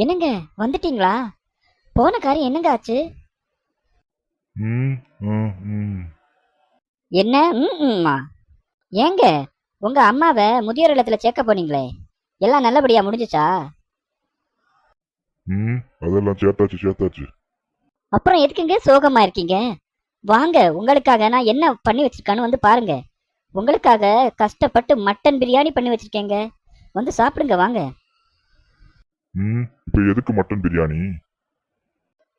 என்னங்க வந்துட்டீங்களா? போன காரியம் என்னங்க ஆச்சு? ம், ம், ம். என்ன ம்மா? ஏங்க உங்க அம்மாவை முதியோர் இல்லத்துல சேர்க்க போனீங்களே, எல்லாம் நல்லபடியா முடிஞ்சுச்சா? அதெல்லாம் சேர்த்தாச்சு. அப்புறம் எதுக்குங்க சோகமா இருக்கீங்க? வாங்க, உங்களுக்காக நான் என்ன பண்ணி வச்சிருக்கான்னு வந்து பாருங்க. உங்களுக்காக கஷ்டப்பட்டு மட்டன் பிரியாணி பண்ணி வச்சிருக்கேங்க. வந்து சாப்பிடுங்க வாங்க. இப்ப எதுக்கு மட்டன் பிரியாணி?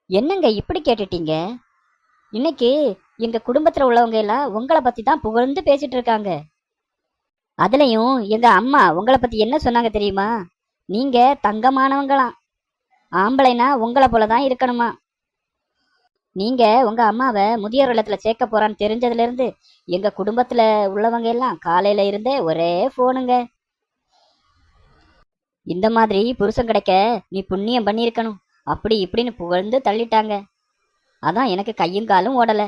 என்னங்க இப்படி கேட்டுட்டீங்க? இன்னைக்கு எங்க குடும்பத்துல உள்ளவங்க எல்லாம் உங்களை பத்தி தான் புகழ்ந்து பேசிட்டு இருக்காங்க. அதுலயும் எங்க அம்மா உங்களை பத்தி என்ன சொன்னாங்க தெரியுமா? நீங்க தங்கமானவங்களாம். ஆம்பளைனா உங்களை போலதான் இருக்கணுமா. நீங்க உங்க அம்மாவை முதியோர் இல்லத்துல சேர்க்க போறான்னு தெரிஞ்சதுல இருந்து எங்க குடும்பத்துல உள்ளவங்க எல்லாம் காலையில இருந்தே ஒரே போனுங்க. இந்த மாதிரி புருஷன் கிடைக்க நீ புண்ணியம் பண்ணியிருக்கணும், அப்படி இப்படின்னு புகழ்ந்து தள்ளிட்டாங்க. அதான் எனக்கு கையும் காலும் ஓடல.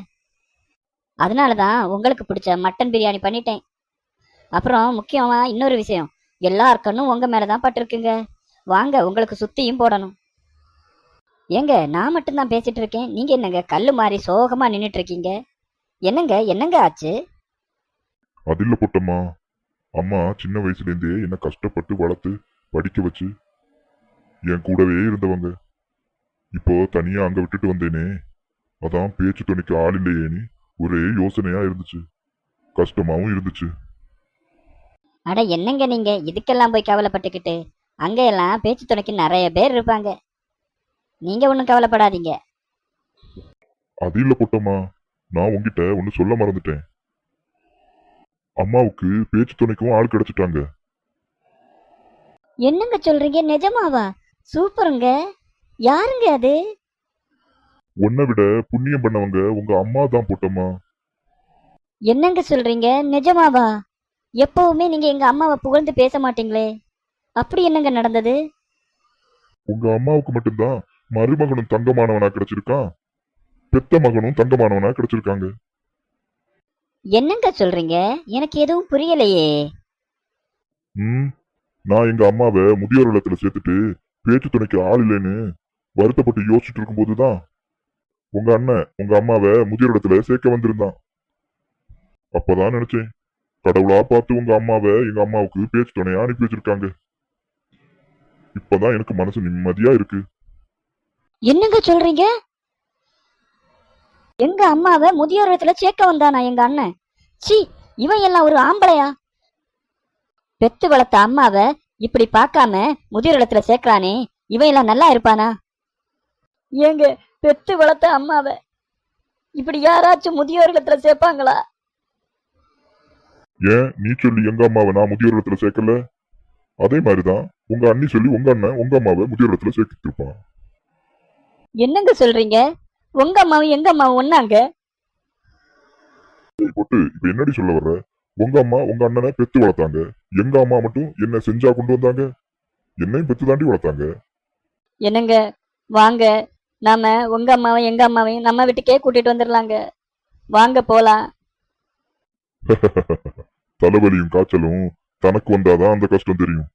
அதனாலதான் உங்களுக்கு பிடிச்ச மட்டன் பிரியாணி பண்ணிட்டேன். அப்புறம் முக்கியமா இன்னொரு விஷயம், எல்லார் கண்ணும் உங்க மேலதான் பட்டிருக்குங்க. வாங்க, உங்களுக்கு சுத்தியும் போடணும். ஏங்க நான் மட்டும்தான் பேசிட்டு இருக்கேன், நீங்க என்னங்க கல்லு மாதிரி சோகமா நின்னுட்டு இருக்கீங்க? என்னங்க ஆச்சு? அது இல்ல பொட்டம்மா. அம்மா சின்ன வயசுல இருந்தே என்ன கஷ்டப்பட்டு வளர்த்து படிக்க வச்சு என் கூடவே இருந்தவங்க. இப்போ தனியா அங்க விட்டுட்டு வந்தேனே, அதான் பேச்சு துணைக்கு ஆள் இல்லையேன்னு ஒரே யோசனையா இருந்துச்சு, கஷ்டமாவும் இருந்துச்சு. அட என்னங்க நீங்க இதுக்கெல்லாம் போய் கவலைப்பட்டுக்கிட்டு? அங்க எல்லாம் பேச்சு துணைக்கு நிறைய பேர் இருப்பாங்க, நீங்க ஒன்றும் கவலைப்படாதீங்க. அது இல்ல பொட்டம்மா, நான் உங்ககிட்ட ஒன்னு சொல்ல மறந்துட்டேன். அம்மாவுக்கு பேச்சு துணைக்கும் ஆள் கிடைச்சிட்டாங்க. என்னங்க சொல்றீங்க, நிஜமாவா? சூப்பருங்க. யாருங்க அது? உன்னை விட புண்ணியம் பண்ணவங்க உங்க அம்மா தான் பொட்டம்மா. என்னங்க சொல்றீங்க, நிஜமாவா? எப்பவுமே நீங்க எங்க அம்மாவை புகழ்ந்து பேச மாட்டீங்களே, அப்படி என்னங்க நடந்தது? உங்க அம்மாவுக்கு மட்டும்தான் மருமகனும் தங்கமானவனா கிடைச்சிருக்கான், பெத்த மகனும் தங்கமானவனா கிடைச்சிருக்காங்க. என்னங்க சொல்றீங்க? எனக்கு எதுவும் புரியலையே. நான் எங்க அம்மாவை முதியோர் இல்லத்துல சேர்த்துட்டு பேச்சு துணைக்கு ஆள் இல்லைன்னு வருத்தப்பட்டு யோசிச்சுட்டு இருக்கும் போதுதான் உங்க அண்ணன் உங்க அம்மாவை முதியோர் இடத்துல சேர்க்க வந்திருந்தான். அப்பதான் நினைச்சேன், கடவுளா பார்த்து உங்க அம்மாவை எங்க அம்மாவுக்கு பேச்சு துணையா அனுப்பி வச்சிருக்காங்க. இப்பதான் எனக்கு மனசு நிம்மதியா இருக்கு. என்னங்க சொல்றீங்க? எங்க அம்மாவை முதியோர் இடத்துல சேர்க்க வந்தானா எங்க அண்ணன்? சி, இவன் எல்லாம் ஒரு ஆம்பளையா? பெத்து வளர்த்த அம்மாவை இப்படி பார்க்காம முதியோர் இடத்துல சேர்க்கிறானே, இவன் எல்லாம் நல்லா இருப்பானா? ஏங்க, பெத்து வளர்த்த அம்மாவை இப்படி யாராச்சும் முதியோர் இல்லத்துல சேர்ப்பாங்களா? ஏன் நீ சொல்லி எங்க அம்மாவை நான் முதியோர் இடத்துல சேர்க்கல? அதே மாதிரிதான் உங்க அண்ணி சொல்லி உங்க அண்ணன் உங்க அம்மாவை முதியோர் இடத்துல சேர்த்திருப்பான். என்னங்க சொல்றீங்க? உங்க அம்மாவும் எங்க அம்மாவும் ஒன்னாங்க? போட்டு இப்ப என்னடி சொல்ல வர்ற? உங்க அம்மா உங்க அண்ணனை பெத்து வளர்த்தாங்க, எங்க அம்மா மட்டும் என்ன செஞ்சா கொண்டு வந்தாங்க? என்னையும் பெத்து தாண்டி வளர்த்தாங்க. என்னங்க, வாங்க, நாம உங்க அம்மாவையும் எங்க அம்மாவையும் நம்ம வீட்டுக்கே கூட்டிட்டு வந்துடலாங்க. வாங்க போலாம். தலைவலியும் காய்ச்சலும் தனக்கு வந்தாதான் அந்த கஷ்டம் தெரியும்.